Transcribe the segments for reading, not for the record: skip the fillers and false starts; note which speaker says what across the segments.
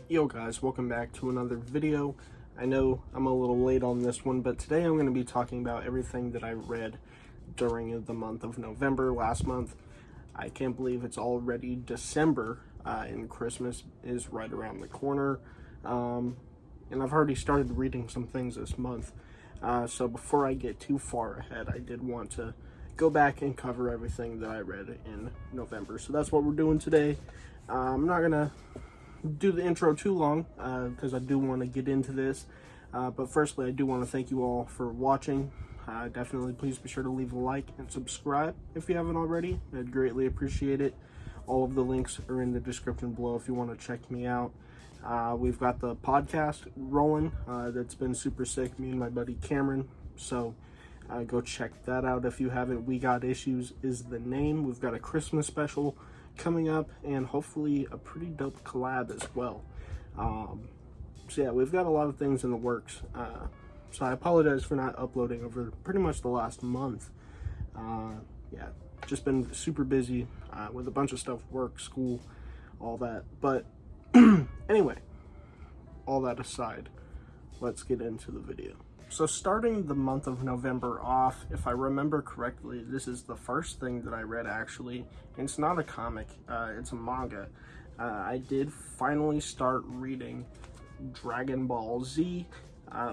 Speaker 1: Yo guys, welcome back to another video. I know I'm a little late on this one, but today I'm going to be talking about everything that I read during the month of November last month. I can't believe it's already December and Christmas is right around the corner. And I've already started reading some things this month. So before I get too far ahead, I did want to go back and cover everything that I read in November. So that's what we're doing today. I'm not going to do the intro too long because I do want to get into this, but firstly I do want to thank you all for watching. Definitely please be sure to leave a like and subscribe if you haven't already. I'd greatly appreciate it. All of the links are in the description below if you want to check me out. We've got the podcast rolling that's been super sick, me and my buddy Cameron, so go check that out if you haven't. We Got Issues is the name. We've got a Christmas special coming up and hopefully a pretty dope collab as well. So yeah, we've got a lot of things in the works. So I apologize for not uploading over pretty much the last month. Yeah, just been super busy with a bunch of stuff, work, school, all that. But anyway, all that aside, let's get into the video. So starting the month of November off, if I remember correctly, this is the first thing that I read actually. It's not a comic, it's a manga. I did finally start reading Dragon Ball Z.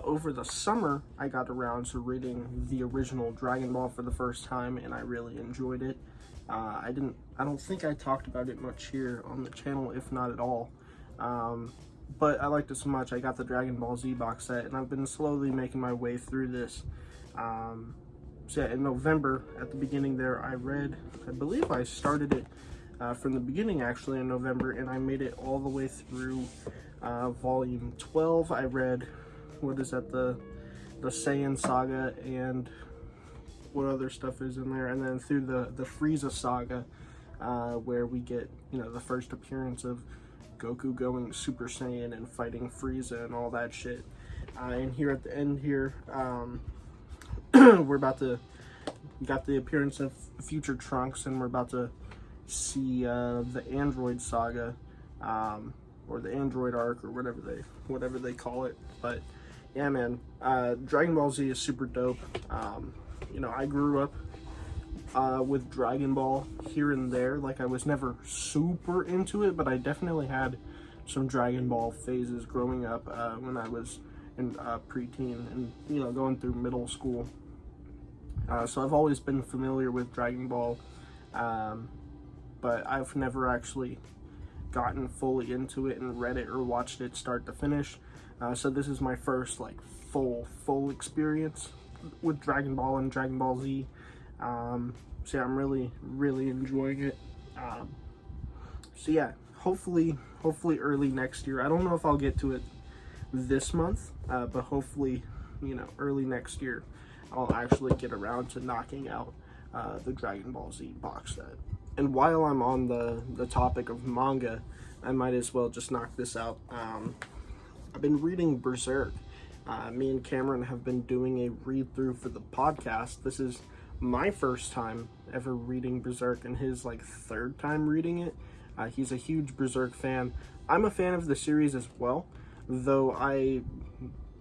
Speaker 1: Over the summer, I got around to reading the original Dragon Ball for the first time, and I really enjoyed it. I don't think I talked about it much here on the channel, if not at all. But I liked it so much, I got the Dragon Ball Z box set, and I've been slowly making my way through this. So yeah, in November, at the beginning there, I believe I started it from the beginning actually in November, and I made it all the way through volume 12. I read, what is that, the Saiyan Saga, and what other stuff is in there, and then through the Frieza Saga, where we get, the first appearance of Goku going Super Saiyan and fighting Frieza and all that shit. And here at the end here, we got the appearance of future Trunks, and we're about to see the Android Saga, or the Android Arc, or whatever they call it. But yeah, man, Dragon Ball Z is super dope. I grew up with Dragon Ball here and there. Like, I was never super into it, but I definitely had some Dragon Ball phases growing up when I was in preteen and going through middle school. So I've always been familiar with Dragon Ball, but I've never actually gotten fully into it and read it or watched it start to finish. So this is my first like full experience with Dragon Ball and Dragon Ball Z. So yeah, I'm really enjoying it. So yeah, hopefully early next year. I don't know if I'll get to it this month, but hopefully, early next year, I'll actually get around to knocking out the Dragon Ball Z box set. And while I'm on the topic of manga, I might as well just knock this out. I've been reading Berserk. Me and Cameron have been doing a read-through for the podcast. This is my first time ever reading Berserk and his third time reading it. He's a huge Berserk fan. I'm a fan of the series as well, though I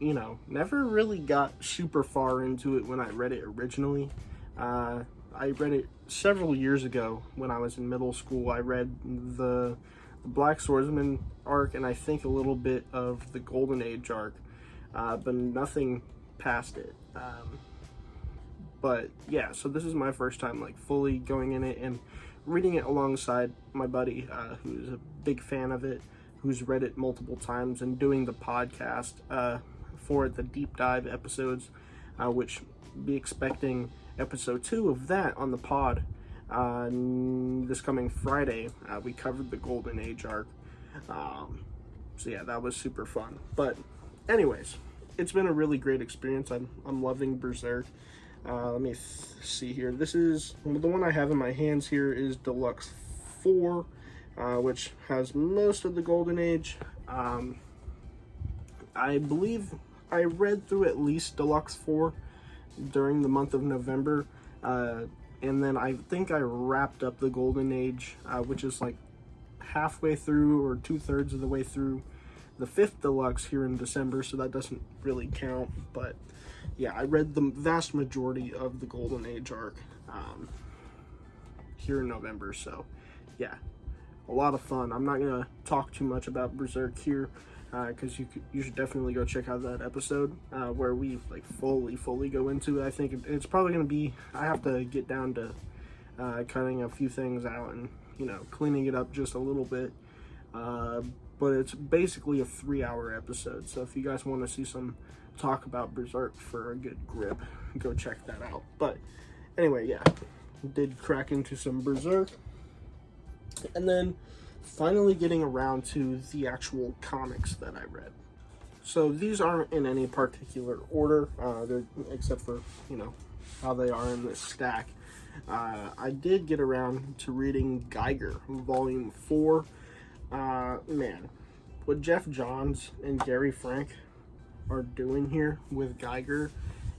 Speaker 1: never really got super far into it when I read it originally. I read it several years ago when I was in middle school. I read the Black Swordsman arc and I think a little bit of the Golden Age arc, but nothing past it. But yeah, so this is my first time fully going in it and reading it alongside my buddy, who's a big fan of it, who's read it multiple times, and doing the podcast for the deep dive episodes, which be expecting episode 2 of that on the pod this coming Friday. We covered the Golden Age arc, so yeah, that was super fun. But anyways, it's been a really great experience. I'm loving Berserk. Let me see here. This is the one I have in my hands here is Deluxe 4, which has most of the Golden Age. I believe I read through at least Deluxe 4 during the month of November, and then I think I wrapped up the Golden Age, which is halfway through or 2/3 of the way through the 5th deluxe here in December, so that doesn't really count. But yeah, I read the vast majority of the Golden Age arc here in November, so yeah, a lot of fun. I'm not gonna talk too much about Berserk here, because you should definitely go check out that episode where we like fully go into it. I think it's probably gonna be, I have to get down to cutting a few things out and, you know, cleaning it up just a little bit, but it's basically a 3-hour episode, so if you guys want to see some talk about Berserk for a good grip, go check that out. But anyway, yeah, did crack into some Berserk, and then finally getting around to the actual comics that I read. So these aren't in any particular order, except for, you know, how they are in this stack. I did get around to reading Geiger, Volume 4. Man, what Jeff Johns and Gary Frank are doing here with Geiger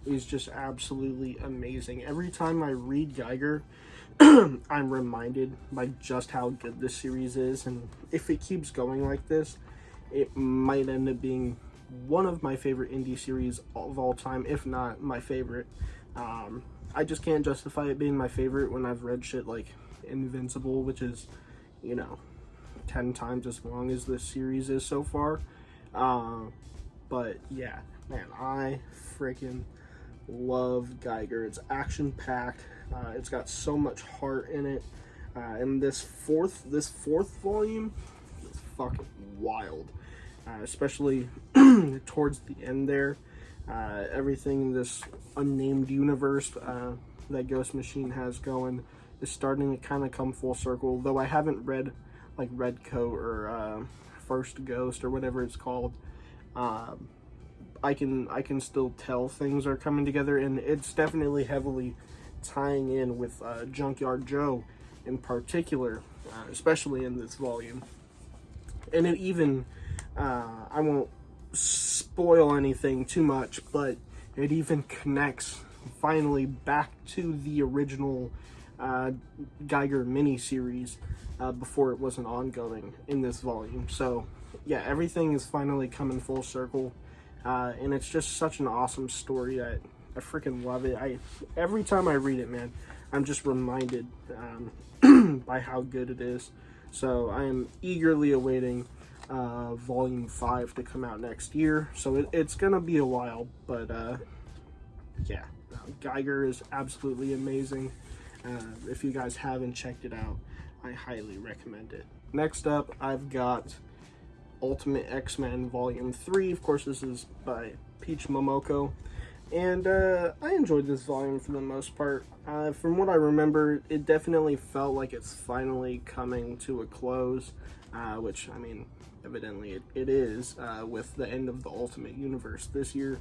Speaker 1: is just absolutely amazing. Every time I read Geiger, I'm reminded by just how good this series is, and if it keeps going like this, it might end up being one of my favorite indie series of all time, if not my favorite. I just can't justify it being my favorite when I've read shit like Invincible, which is, you know, 10 times as long as this series is so far. But yeah, man, I freaking love Geiger. It's action-packed. It's got so much heart in it. And this fourth volume is fucking wild. Especially towards the end there. Everything in this unnamed universe that Ghost Machine has going is starting to kind of come full circle. Though I haven't read like Red Coat or First Ghost or whatever it's called, I can still tell things are coming together, and it's definitely heavily tying in with Junkyard Joe in particular, especially in this volume. And it even, I won't spoil anything too much, but it even connects finally back to the original Geiger miniseries before it was an ongoing in this volume. So yeah, everything is finally coming full circle, and it's just such an awesome story. I freaking love it. Every time I read it, man, I'm just reminded by how good it is. So I am eagerly awaiting Volume 5 to come out next year. So it's gonna be a while, but yeah, Geiger is absolutely amazing. If you guys haven't checked it out, I highly recommend it. Next up, I've got Ultimate X-Men Volume 3. Of course, this is by Peach Momoko. And I enjoyed this volume for the most part. From what I remember, it definitely felt like it's finally coming to a close, which, I mean, evidently it is, with the end of the Ultimate Universe this year,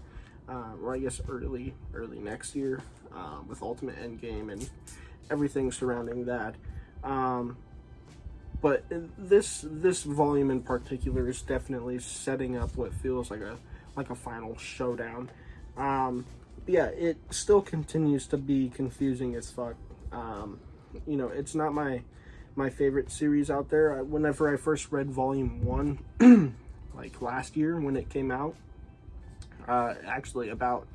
Speaker 1: or I guess early next year, with Ultimate Endgame and everything surrounding that. But this volume in particular is definitely setting up what feels like a final showdown. Yeah, it still continues to be confusing as fuck. You know, it's not my favorite series out there. Whenever I first read Volume 1, like last year when it came out, actually about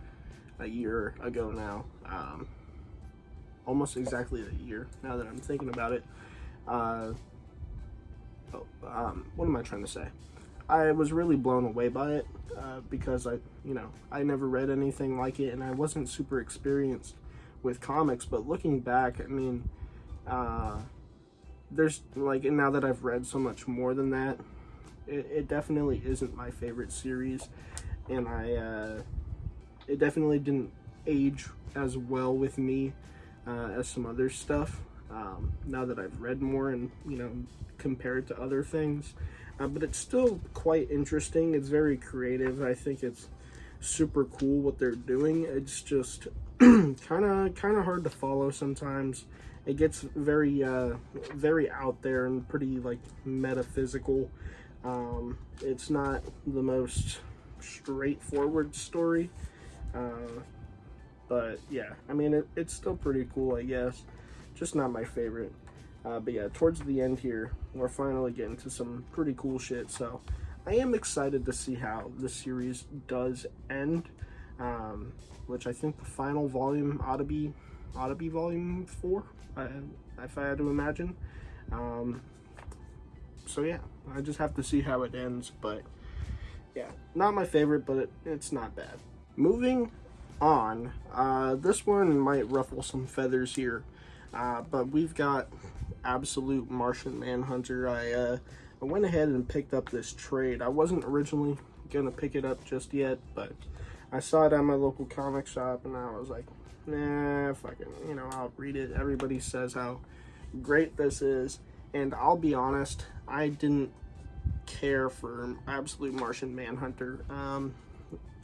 Speaker 1: a year ago now, almost exactly a year now that I'm thinking about it. What am I trying to say? I was really blown away by it because I never read anything like it, and I wasn't super experienced with comics. But looking back, I mean, there's like, and now that I've read so much more than that, it definitely isn't my favorite series, and it definitely didn't age as well with me as some other stuff. Now that I've read more and, compared to other things. But it's still quite interesting. It's very creative. I think it's super cool what they're doing. It's just kind of hard to follow sometimes. It gets very out there and pretty like metaphysical. It's not the most straightforward story. But yeah, I mean, it's still pretty cool, I guess. Just not my favorite. But yeah, towards the end here, we're finally getting to some pretty cool shit. So I am excited to see how the series does end, which I think the final volume ought to be volume 4, if I had to imagine. So yeah, I just have to see how it ends, but yeah, not my favorite, but it's not bad. Moving on, this one might ruffle some feathers here, but we've got Absolute Martian Manhunter. I went ahead and picked up this trade. I wasn't originally gonna pick it up just yet, but I saw it at my local comic shop, and I was like, nah, fucking, I'll read it. Everybody says how great this is, and I'll be honest, I didn't care for Absolute Martian Manhunter.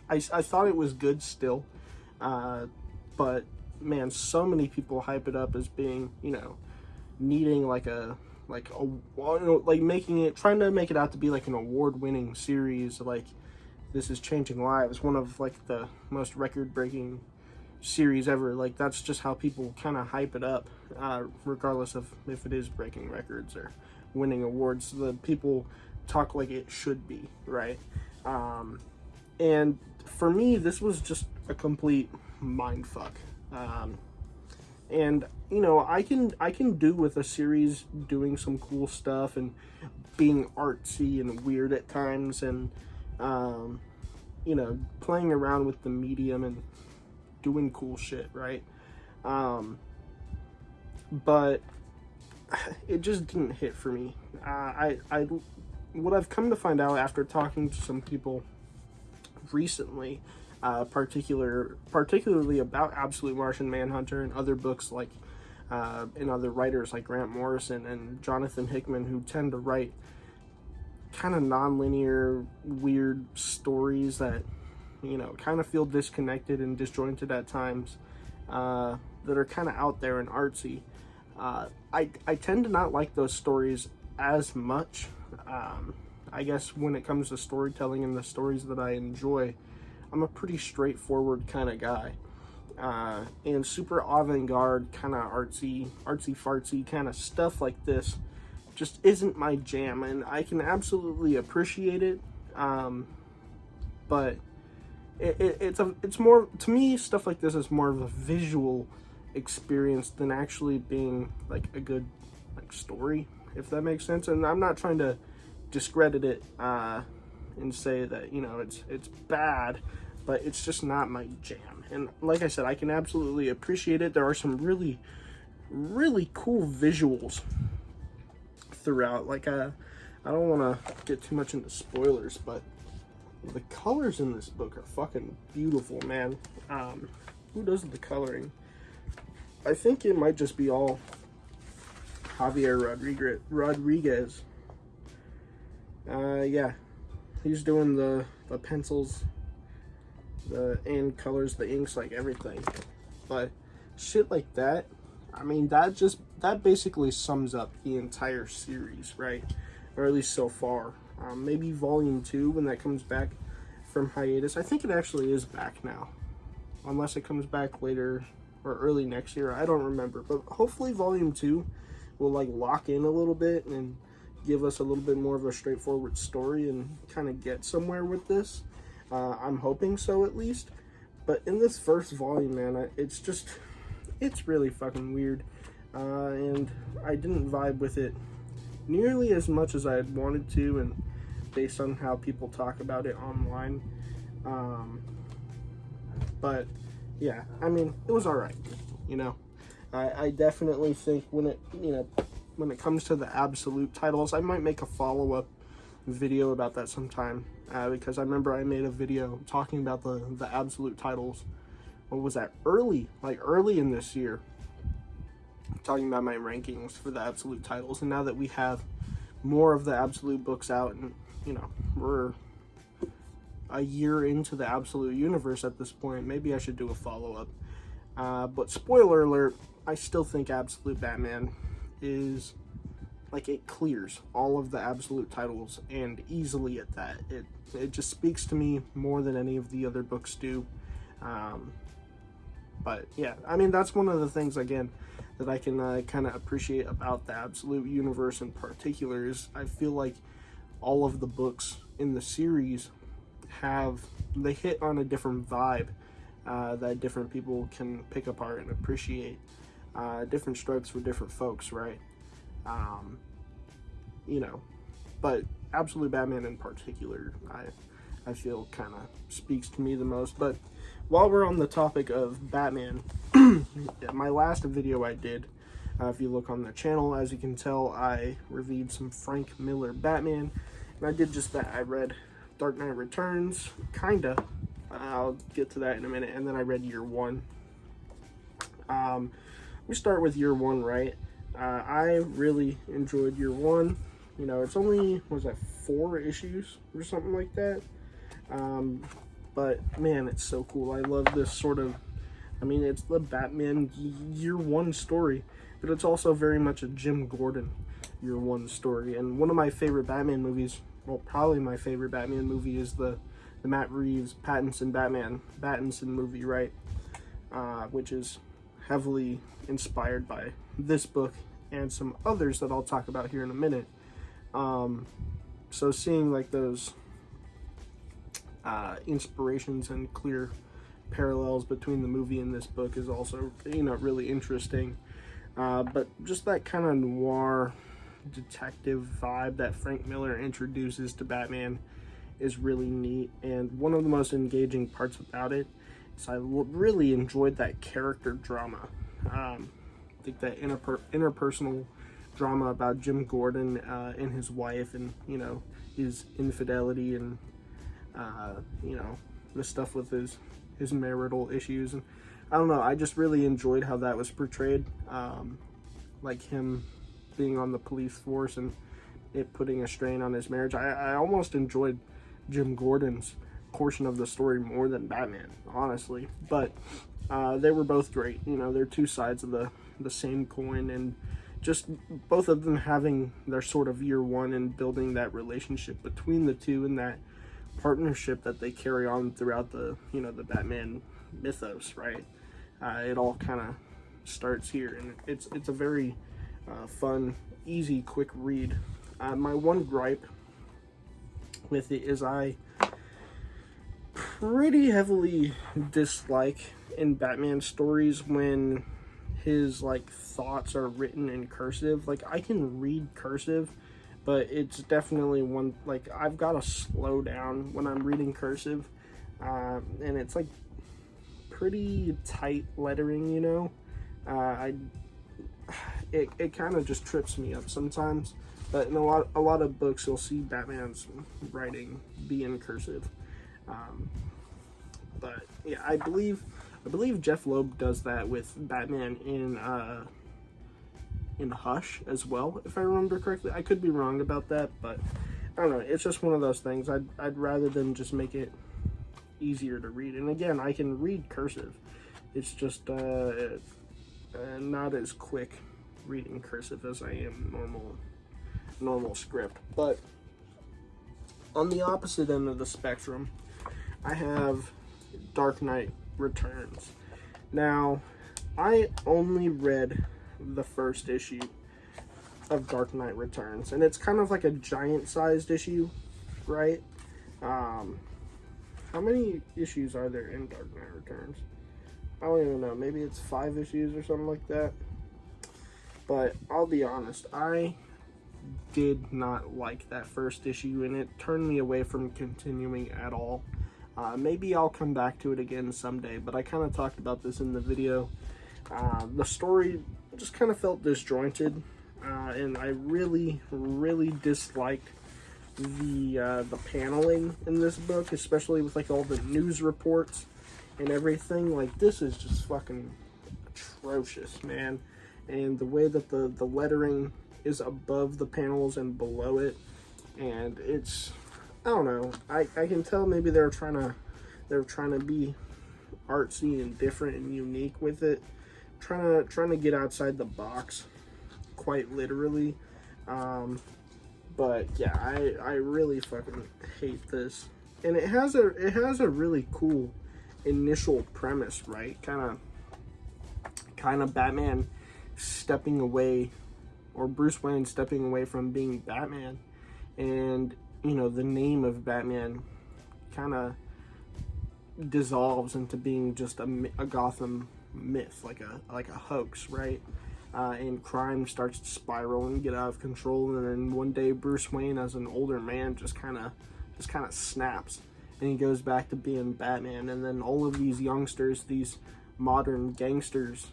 Speaker 1: I thought it was good still, but man, so many people hype it up as being, needing trying to make it out to be like an award-winning series, like this is changing lives, one of like the most record-breaking series ever. Like that's just how people kind of hype it up, regardless of if it is breaking records or winning awards. The people talk like it should be, right? And for me, this was just a complete mind fuck. And I can do with a series doing some cool stuff and being artsy and weird at times, and playing around with the medium and doing cool shit, right? But it just didn't hit for me. What I've come to find out after talking to some people recently, particularly about Absolute Martian Manhunter and other books like and other writers like Grant Morrison and Jonathan Hickman, who tend to write kind of non-linear, weird stories that kind of feel disconnected and disjointed at times, that are kind of out there and artsy. I tend to not like those stories as much. I guess when it comes to storytelling and the stories that I enjoy, I'm a pretty straightforward kind of guy. And super avant-garde, kind of artsy-fartsy kind of stuff like this just isn't my jam, and I can absolutely appreciate it. But it's more, to me, stuff like this is more of a visual experience than actually being like a good story, if that makes sense. And I'm not trying to discredit it and say that it's bad, but it's just not my jam. And like I said, I can absolutely appreciate it. There are some really, really cool visuals throughout. Like I don't want to get too much into spoilers, but the colors in this book are fucking beautiful, man. Who does the coloring? I think it might just be all Javier Rodriguez. Yeah, he's doing the pencils, and colors, the inks, like everything. But shit like that, I mean, that basically sums up the entire series, right? Or at least so far. Maybe volume 2 when that comes back from hiatus. I think it actually is back now, unless it comes back later or early next year. I don't remember, but hopefully volume 2 will like lock in a little bit and give us a little bit more of a straightforward story and kind of get somewhere with this. I'm hoping so, at least. But in this first volume, man, it's really fucking weird, and I didn't vibe with it nearly as much as I had wanted to, and based on how people talk about it online. But yeah, I mean, it was all right. I definitely think when it comes to the absolute titles, I might make a follow-up video about that sometime, because I remember I made a video talking about the absolute titles. What was that? Early in this year, talking about my rankings for the absolute titles. And now that we have more of the absolute books out, and we're a year into the absolute universe at this point, maybe I should do a follow-up. But spoiler alert, I still think Absolute Batman is like, it clears all of the absolute titles, and easily at that. It just speaks to me more than any of the other books do. But yeah, I mean, that's one of the things, again, that I can kind of appreciate about the absolute universe in particular, is I feel like all of the books in the series they hit on a different vibe that different people can pick apart and appreciate. Different strokes for different folks, right? You know, but Absolute Batman in particular, I feel kind of speaks to me the most. But while we're on the topic of Batman, my last video I did, if you look on the channel, as you can tell, I reviewed some Frank Miller Batman, and I did just that. I read Dark Knight Returns, kinda. I'll get to that in a minute, and then I read Year One. We start with Year One, right? I really enjoyed Year One. You know, it's only, what was that, 4 issues or something like that? But man, it's so cool. I love this sort of, I mean, it's the Batman Year One story, but it's also very much a Jim Gordon Year One story. And one of my favorite Batman movies, well, probably my favorite Batman movie, is the Matt Reeves Pattinson movie, right? Which is heavily inspired by this book and some others that I'll talk about here in a minute. So seeing like those inspirations and clear parallels between the movie and this book is also, you know, really interesting. But just that kind of noir detective vibe that Frank Miller introduces to Batman is really neat. And one of the most engaging parts about it is I really enjoyed that character drama. I think that interpersonal drama about Jim Gordon and his wife, and, you know, his infidelity, and you know, the stuff with his marital issues. And I don't know, I just really enjoyed how that was portrayed, like him being on the police force and it putting a strain on his marriage. I almost enjoyed Jim Gordon's portion of the story more than Batman, honestly. But they were both great. You know, they're two sides of the same coin, and just both of them having their sort of Year One and building that relationship between the two, and that partnership that they carry on throughout the, you know, the Batman mythos, right? It all kind of starts here, and it's a very fun, easy, quick read. My one gripe with it is I pretty heavily dislike in Batman stories when his like thoughts are written in cursive. Like, I can read cursive, but it's definitely one, like, I've got to slow down when I'm reading cursive, and it's like pretty tight lettering, you know. It kind of just trips me up sometimes. But in a lot of books, you'll see Batman's writing be in cursive. But yeah, I believe Jeff Loeb does that with Batman in Hush as well, if I remember correctly. I could be wrong about that, but I don't know. It's just one of those things. I'd rather them just make it easier to read. And again, I can read cursive. It's just not as quick reading cursive as I am normal script. But on the opposite end of the spectrum, I have Dark Knight Returns. Now, I only read the first issue of Dark Knight Returns, and it's kind of like a giant-sized issue, right? How many issues are there in Dark Knight Returns? I don't even know. Maybe it's 5 issues or something like that. But I'll be honest, I did not like that first issue, and it turned me away from continuing at all. Maybe I'll come back to it again someday, but I kind of talked about this in the video. The story just kind of felt disjointed, and I really disliked the paneling in this book, especially with like all the news reports and everything. Like, this is just fucking atrocious, man. And the way that the lettering is above the panels and below it, and it's, I don't know, I can tell maybe they're trying to be artsy and different and unique with it, trying to get outside the box, quite literally. But yeah, I really fucking hate this. And it has a really cool initial premise, right? Kind of Batman stepping away, or Bruce Wayne stepping away from being Batman, and the name of Batman kind of dissolves into being just a Gotham myth, like a hoax, right? And crime starts to spiral and get out of control, and then one day Bruce Wayne, as an older man, just kind of snaps, and he goes back to being Batman. And then all of these youngsters, these modern gangsters,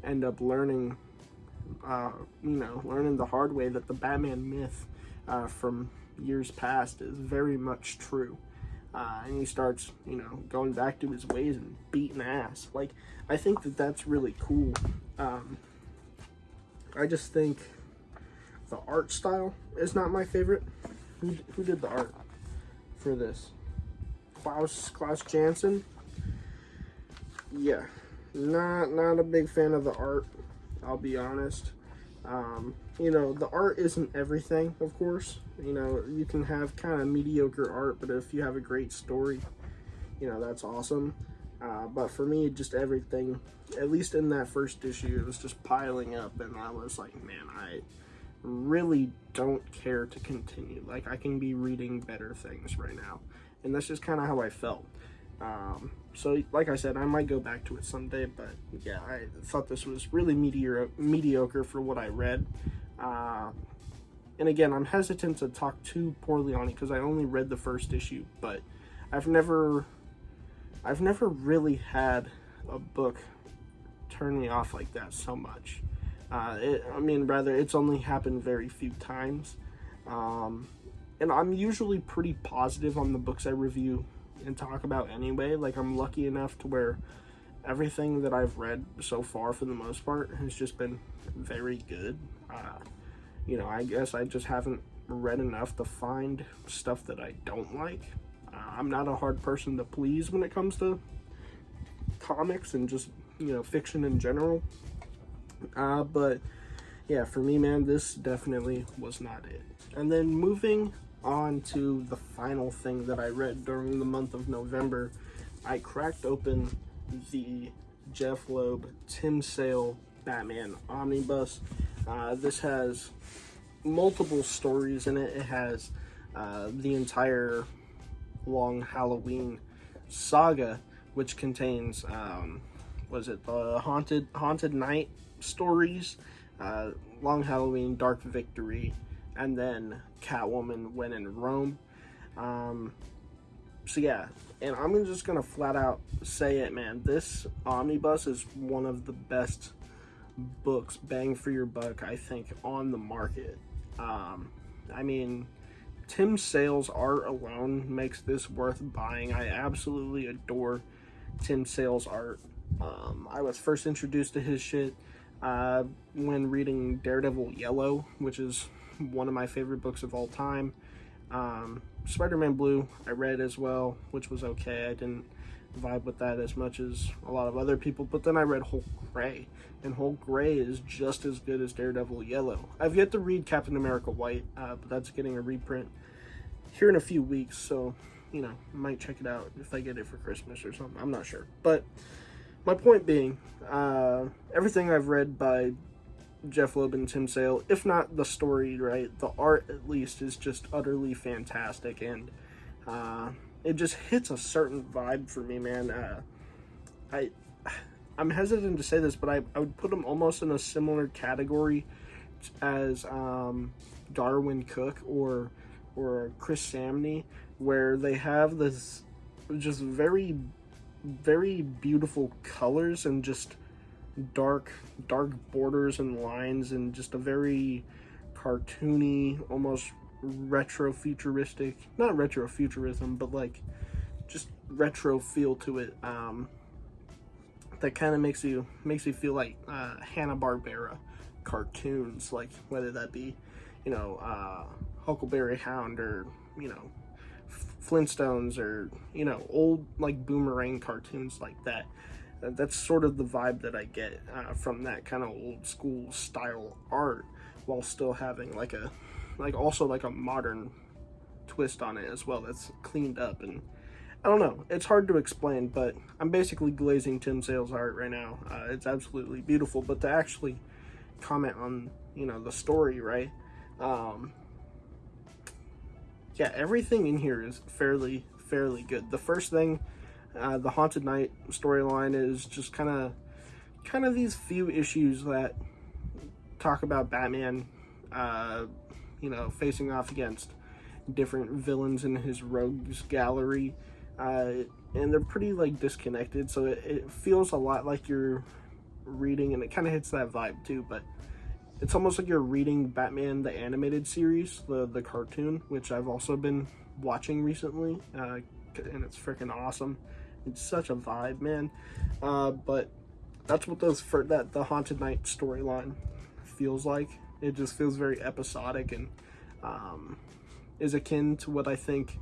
Speaker 1: end up learning the hard way that the Batman myth from years past is very much true. And he starts, going back to his ways and beating ass. Like, I think that that's really cool. I just think the art style is not my favorite. Who did the art for this? Klaus Janson? Yeah, not a big fan of the art, I'll be honest. The art isn't everything, of course. You can have kind of mediocre art, but if you have a great story, that's awesome. But for me, just everything, at least in that first issue, it was just piling up, and I was like, man, I really don't care to continue. Like, I can be reading better things right now. And that's just kind of how I felt. So, like I said, I might go back to it someday, but yeah, I thought this was really mediocre for what I read. And again, I'm hesitant to talk too poorly on it because I only read the first issue, but I've never really had a book turn me off like that so much. It's only happened very few times. And I'm usually pretty positive on the books I review and talk about anyway. Like, I'm lucky enough to where everything that I've read so far, for the most part, has just been very good. I guess I just haven't read enough to find stuff that I don't like. I'm not a hard person to please when it comes to comics and just, fiction in general. But yeah, for me, man, this definitely was not it. And then moving on to the final thing that I read during the month of November, I cracked open the Jeff Loeb Tim Sale Batman Omnibus. This has multiple stories in it. It has the entire Long Halloween saga, which contains the Haunted Night stories, Long Halloween, Dark Victory, and then Catwoman When in Rome. So yeah, and I'm just gonna flat out say it, man. This omnibus is one of the best books, bang for your buck, I think, on the market. Tim Sale's art alone makes this worth buying. I absolutely adore Tim Sale's art. I was first introduced to his shit when reading Daredevil Yellow, which is one of my favorite books of all time. Spider-Man Blue I read as well, which was okay. I didn't vibe with that as much as a lot of other people, but then I read Hulk Gray, and Hulk Gray is just as good as Daredevil Yellow. I've yet to read Captain America White, but that's getting a reprint here in a few weeks, so I might check it out if I get it for Christmas or something. I'm not sure, but my point being, everything I've read by Jeff Loeb and Tim Sale, if not the story, right, the art at least, is just utterly fantastic, and it just hits a certain vibe for me, man. I'm hesitant to say this, but I would put them almost in a similar category as Darwin Cook or Chris Samney, where they have this just very, very beautiful colors and just dark borders and lines, and just a very cartoony, almost retro-futuristic, not retro-futurism, but like just retro feel to it, that kind of makes you feel like Hanna-Barbera cartoons, like whether that be Huckleberry Hound or Flintstones or old like Boomerang cartoons like that. That's sort of the vibe that I get from that kind of old school style art, while still having also a modern twist on it as well that's cleaned up. And I don't know, it's hard to explain, but I'm basically glazing Tim Sale's art right now. It's absolutely beautiful, but to actually comment on the story, right, yeah, everything in here is fairly good. The first thing, the Haunted Knight storyline is just kind of these few issues that talk about Batman, facing off against different villains in his rogues gallery, and they're pretty like disconnected, so it feels a lot like you're reading, and it kind of hits that vibe too, but it's almost like you're reading Batman the Animated Series, the cartoon, which I've also been watching recently, and it's freaking awesome. It's such a vibe, man. But that's what the Haunted Knight storyline feels like. It just feels very episodic, and is akin to what I think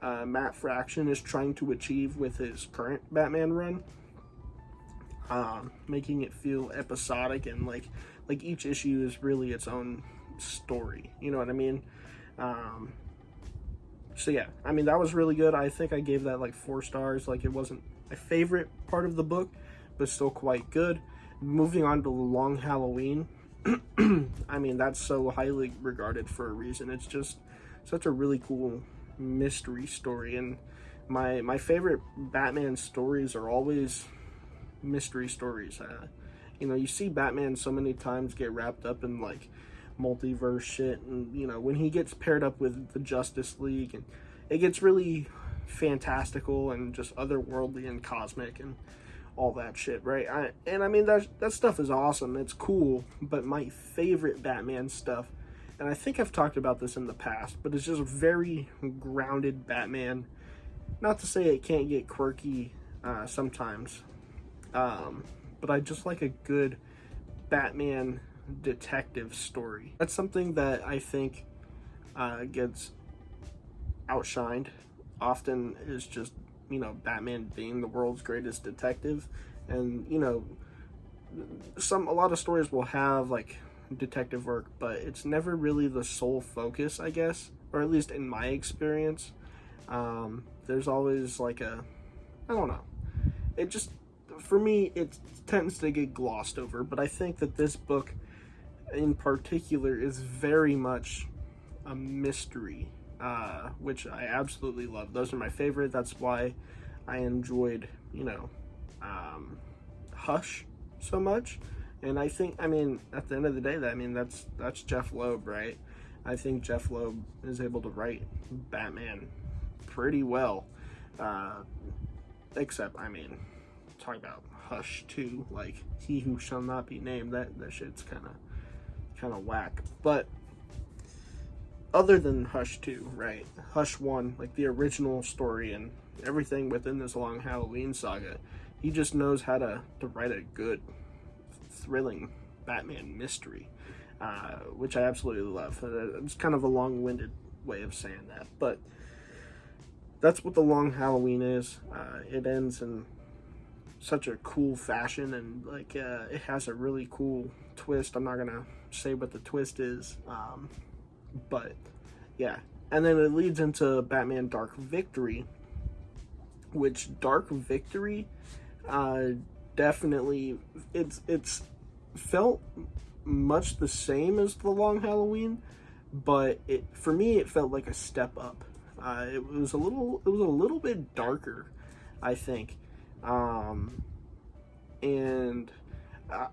Speaker 1: Matt Fraction is trying to achieve with his current Batman run, making it feel episodic, and like each issue is really its own story. You know what I mean? So yeah, I mean, that was really good. I think I gave that like 4 stars. Like, it wasn't my favorite part of the book, but still quite good. Moving on to Long Halloween. I mean, that's so highly regarded for a reason. It's just such a really cool mystery story, and my favorite Batman stories are always mystery stories. You see Batman so many times get wrapped up in like multiverse shit, and when he gets paired up with the Justice League, and it gets really fantastical and just otherworldly and cosmic and all that shit, right? I mean, that stuff is awesome. It's cool, but my favorite Batman stuff, and I think I've talked about this in the past, but it's just very grounded Batman. Not to say it can't get quirky sometimes, but I just like a good Batman detective story. That's something that I think gets outshined often, is just Batman being the world's greatest detective. And a lot of stories will have like detective work, but it's never really the sole focus, I guess, or at least in my experience. There's always like I don't know, it just, for me, it tends to get glossed over. But I think that this book in particular is very much a mystery, which I absolutely love. Those are my favorite. That's why I enjoyed Hush so much. And I think, I mean, at the end of the day, that's Jeff Loeb, right? I think Jeff Loeb is able to write Batman pretty well, except, I mean, talk about Hush 2, like He Who Shall Not Be Named, that shit's kind of whack. But other than Hush 2, right, Hush 1, like the original story and everything within this Long Halloween saga, he just knows how to write a good, thrilling Batman mystery, which I absolutely love. It's kind of a long-winded way of saying that, but that's what the Long Halloween is. It ends in such a cool fashion, and like it has a really cool twist. I'm not gonna say what the twist is, but yeah. And then it leads into Batman Dark Victory, which Dark Victory definitely, it's felt much the same as the Long Halloween, but for me it felt like a step up. It was a little bit darker, I think, and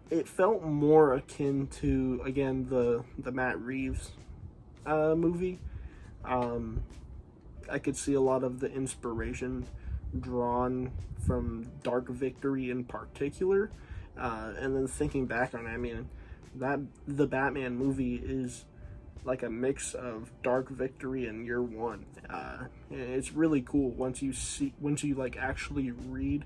Speaker 1: it felt more akin to, again, the Matt Reeves movie. I could see a lot of the inspiration drawn from Dark Victory in particular, and then thinking back on it, I mean, that the Batman movie is like a mix of Dark Victory and Year One. It's really cool once you like actually read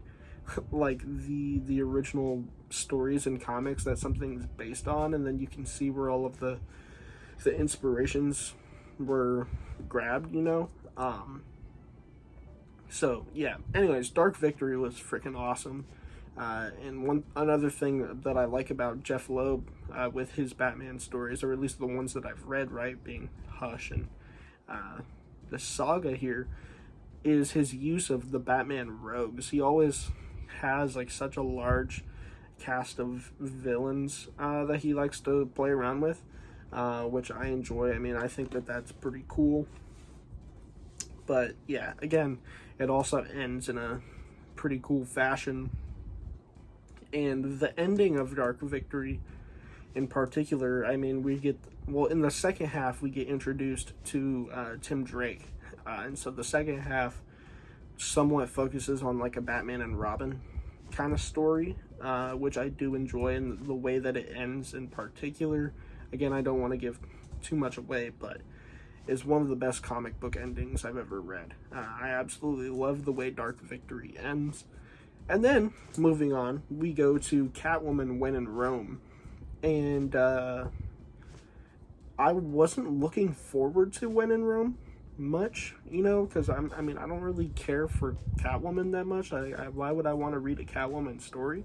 Speaker 1: like the original stories and comics that something's based on, and then you can see where all of the inspirations were grabbed, So yeah, anyways, Dark Victory was freaking awesome. And another thing that I like about Jeff Loeb with his Batman stories, or at least the ones that I've read, right, being Hush and the Saga here, is his use of the Batman rogues. He always has like such a large cast of villains that he likes to play around with, which I enjoy. I mean, I think that that's pretty cool. But yeah, again, it also ends in a pretty cool fashion. And the ending of Dark Victory in particular, I mean, we get, well, in the second half, we get introduced to Tim Drake. And so the second half somewhat focuses on like a Batman and Robin kind of story, which I do enjoy, and the way that it ends in particular. Again, I don't want to give too much away, but is one of the best comic book endings I've ever read. I absolutely love the way Dark Victory ends. And then, moving on, we go to Catwoman When in Rome. And I wasn't looking forward to When in Rome much, you know, because I don't really care for Catwoman that much. Why would I want to read a Catwoman story?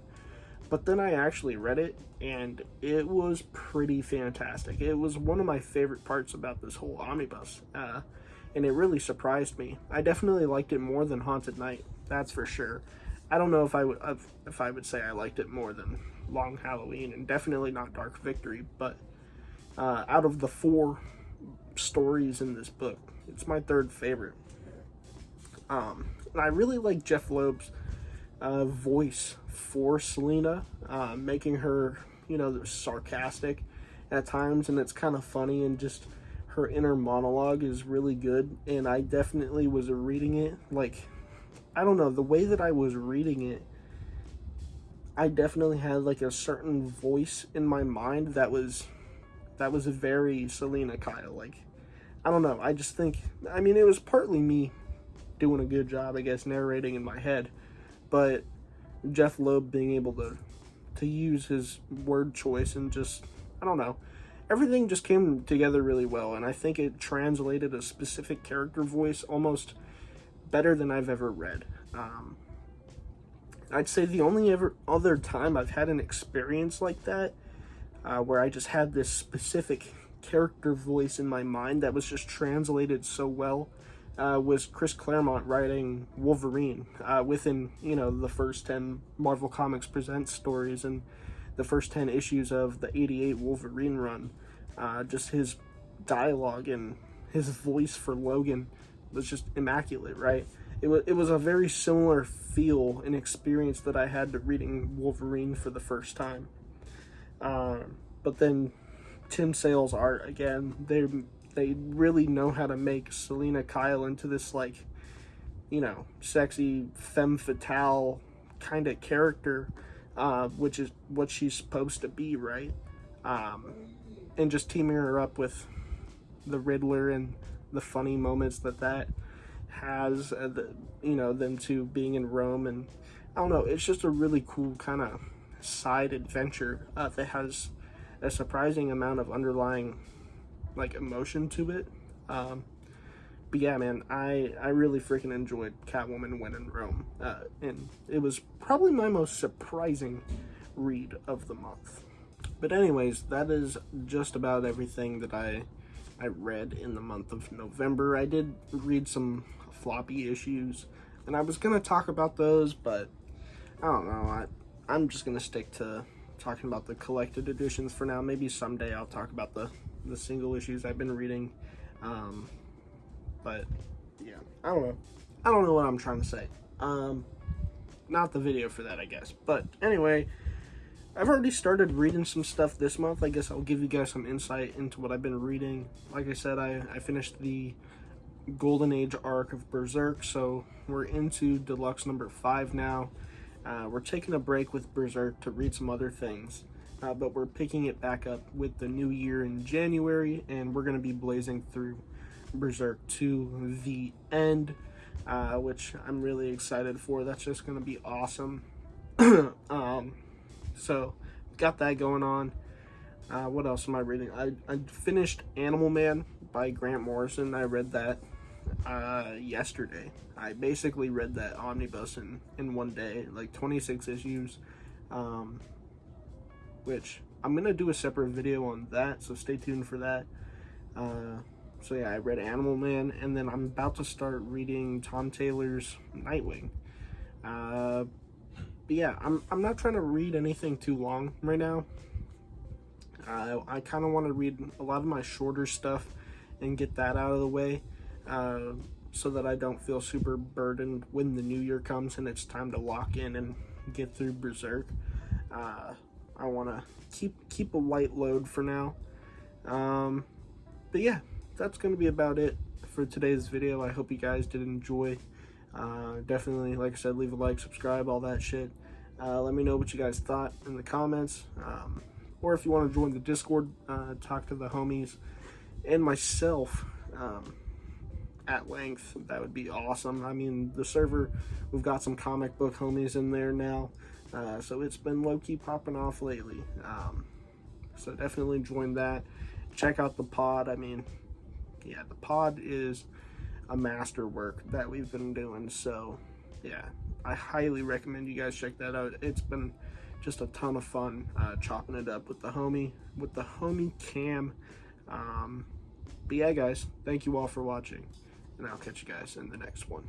Speaker 1: But then I actually read it, and it was pretty fantastic. It was one of my favorite parts about this whole omnibus, and it really surprised me. I definitely liked it more than Haunted Night, that's for sure. I don't know if I would say I liked it more than Long Halloween, and definitely not Dark Victory, but out of the 4 stories in this book, it's my 3rd favorite. And I really like Jeff Loeb's voice for Selina, making her, you know, sarcastic at times, and it's kind of funny, and just her inner monologue is really good. And I definitely was reading it, like, I don't know, the way that I was reading it, I definitely had like a certain voice in my mind that was very Selina Kyle. Like, I don't know, I just think, I mean, it was partly me doing a good job, I guess, narrating in my head, but Jeff Loeb being able to use his word choice, and just, I don't know, everything just came together really well, and I think it translated a specific character voice almost better than I've ever read. I'd say the only other time I've had an experience like that, where I just had this specific character voice in my mind that was just translated so well, was Chris Claremont writing Wolverine within, you know, the first 10 Marvel Comics Presents stories and the first 10 issues of the 88 Wolverine run. Just his dialogue and his voice for Logan was just immaculate, right? It was a very similar feel and experience that I had to reading Wolverine for the first time. But then Tim Sale's art, again, they really know how to make Selina Kyle into this, like, you know, sexy femme fatale kind of character, which is what she's supposed to be, right? And just teaming her up with the Riddler and the funny moments that has, you know, them two being in Rome, and I don't know, it's just a really cool kind of side adventure that has a surprising amount of underlying, like, emotion to it. But yeah, man, I really freaking enjoyed Catwoman When in Rome, and it was probably my most surprising read of the month. But anyways, that is just about everything that I read in the month of November. I did read some floppy issues, and I was going to talk about those, but I don't know, I'm just going to stick to talking about the collected editions for now. Maybe someday I'll talk about the single issues I've been reading, but yeah, I don't know what I'm trying to say. Not the video for that, I guess. But anyway, I've already started reading some stuff this month. I guess I'll give you guys some insight into what I've been reading. Like I said, I finished the Golden Age arc of Berserk, so we're into deluxe number 5 now. We're taking a break with Berserk to read some other things, but we're picking it back up with the new year in January, and we're going to be blazing through Berserk to the end, which I'm really excited for. That's just going to be awesome. So, got that going on. What else am I reading? I finished Animal Man by Grant Morrison. I read that yesterday. I basically read that omnibus in one day, like 26 issues, which I'm going to do a separate video on that, so stay tuned for that. So yeah, I read Animal Man, and then I'm about to start reading Tom Taylor's Nightwing. But yeah, I'm not trying to read anything too long right now. I kind of want to read a lot of my shorter stuff and get that out of the way. so that I don't feel super burdened when the new year comes and it's time to lock in and get through Berserk. I want to keep a light load for now. But yeah, that's going to be about it for today's video. I hope you guys did enjoy. Definitely, like I said, leave a like, subscribe, all that shit. Let me know what you guys thought in the comments. Or if you want to join the Discord, talk to the homies and myself at length, that would be awesome. I mean, the server, we've got some comic book homies in there now, so it's been low-key popping off lately. So definitely join that. Check out the pod. I mean, yeah, the pod is a masterwork that we've been doing, so yeah, I highly recommend you guys check that out. It's been just a ton of fun chopping it up with the homie Cam. But yeah, guys, thank you all for watching, and I'll catch you guys in the next one.